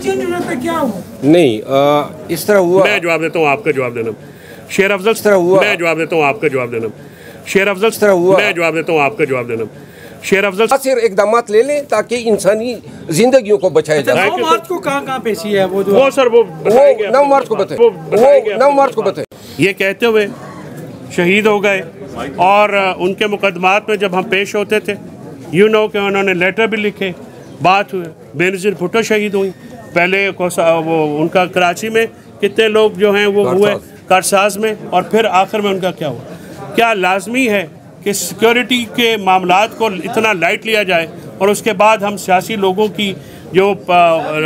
Change हो जाता क्या हुआ? नहीं, इस तरह हुआ। मैं जवाब देता हूँ, आपका जवाब देना। शेर अफजल इस तरह हुआ। मैं जवाब देता हूँ, आपका जवाब देना। शेर अफजल इस तरह हुआ। मैं जवाब देता हूँ, आपका जवाब देना। शेर अफजल सिर्फ इकदाम ले लें ताकि इंसानी जिंदगियों को बचाया जाए। 9 मार्च को कहाँ पेशी है वो जो वो सर वो 9 मार्च को बताए, वो 9 मार्च को बताए। ये कहते हुए शहीद हो गए और उनके मुकदमात में जब हम पेश होते थे कि उन्होंने लेटर भी लिखे, बात हुई। बेनज़ीर भुट्टो शहीद हुई पहले वो उनका कराची में कितने लोग जो हैं वो हुए कारसाज में, और फिर आखिर में उनका क्या हुआ। क्या लाजमी है कि सिक्योरिटी के मामलात को इतना लाइट लिया जाए और उसके बाद हम सियासी लोगों की जो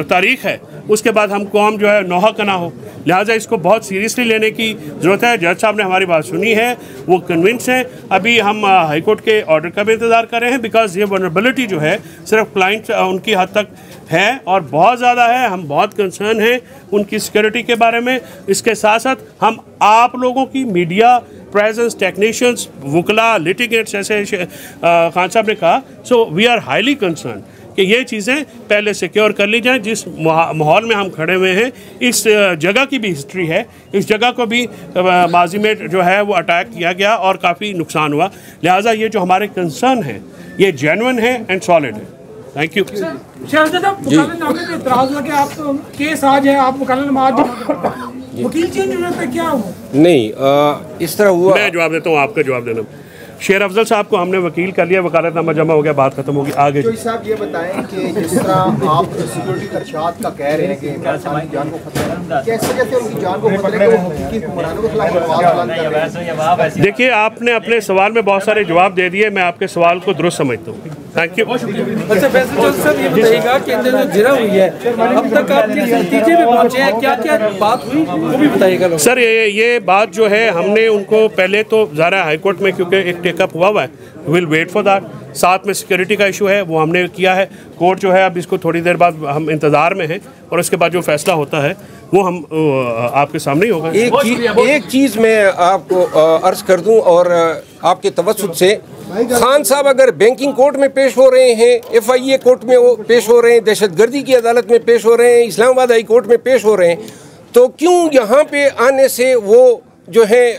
तारीख़ है उसके बाद हम कौम जो है नौहा का ना हो। लिहाजा इसको बहुत सीरियसली लेने की ज़रूरत है। जज साहब ने हमारी बात सुनी है, वो कन्विंस हैं। अभी हम हाई कोर्ट के ऑर्डर का भी इंतज़ार कर रहे हैं, बिकॉज ये वनरेबिलिटी जो है सिर्फ क्लाइंट उनकी हद तक है और बहुत ज़्यादा है। हम बहुत कंसर्न हैं उनकी सिक्योरिटी के बारे में। इसके साथ साथ हम आप लोगों की मीडिया प्रेजेंस, टेक्नीशियंस, वकला, लिटिगेंट्स, जैसे खान साहब ने कहा, so we are highly concern कि ये चीज़ें पहले सिक्योर कर ली जाएं। जिस माहौल में हम खड़े हुए हैं, इस जगह की भी हिस्ट्री है, इस जगह को भी माजी में जो है वो अटैक किया गया और काफ़ी नुकसान हुआ। लिहाजा ये जो हमारे कंसर्न हैं ये जेन्युइन है एंड सॉलिड है। Thank you. केस आज है, आप वकील चेंज हो जाता क्या हुआ? नहीं, इस तरह हुआ। मैं जवाब देता हूँ, आपका जवाब देना। शेर अफजल साहब को हमने वकील कर लिया, वकालतनामा जमा हो गया, बात खत्म होगी। आगे तो साहब ये बताएं कि जिस तरह आप सिक्योरिटी खदशात का कह रहे हैं कि जान को खतरा, कैसे कैसे उनकी जान को खतरा है? देखिए, आपने अपने सवाल में बहुत सारे जवाब दे दिए, मैं आपके सवाल को दुरुस्त समझता हूँ। Thank you. अच्छा सर, ये बताइएगा कि अंदर जो जिरा हुई है अब तक आप किस नतीजे में पहुंचे हैं, क्या क्या बात हुई वो भी बताइएगा। सर ये बात जो है हमने उनको पहले तो ज़रा हाई कोर्ट में क्योंकि एक टेकअप हुआ है, विल वेट फॉर दैट। साथ में सिक्योरिटी का इशू है वो हमने किया है। कोर्ट जो है अब इसको थोड़ी देर बाद हम इंतज़ार में हैं और उसके बाद जो फैसला होता है वो हम आपके सामने ही होगा। एक चीज़ मैं आपको अर्ज कर दूं और आपके तवज्जुह से, खान साहब अगर बैंकिंग कोर्ट में पेश हो रहे हैं, FIA कोर्ट में वो पेश हो रहे हैं, दहशतगर्दी की अदालत में पेश हो रहे हैं, इस्लामाबाद हाई कोर्ट में पेश हो रहे हैं, तो क्यों यहाँ पे आने से वो जो है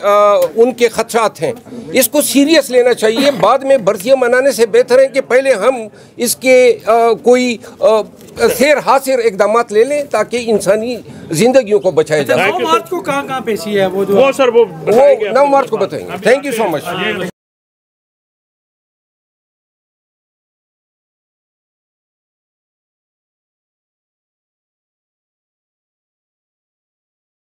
उनके खदशात हैं, इसको सीरियस लेना चाहिए। बाद में बर्सियाँ मनाने से बेहतर है कि पहले हम इसके कोई खैर हासिल इकदाम ले लें ताकि इंसानी जिंदगियों को बचाया जाए। 9 मार्च को कहाँ पेशी है वो जो वो सर वो 9 मार्च को बताएंगे। Thank you so much.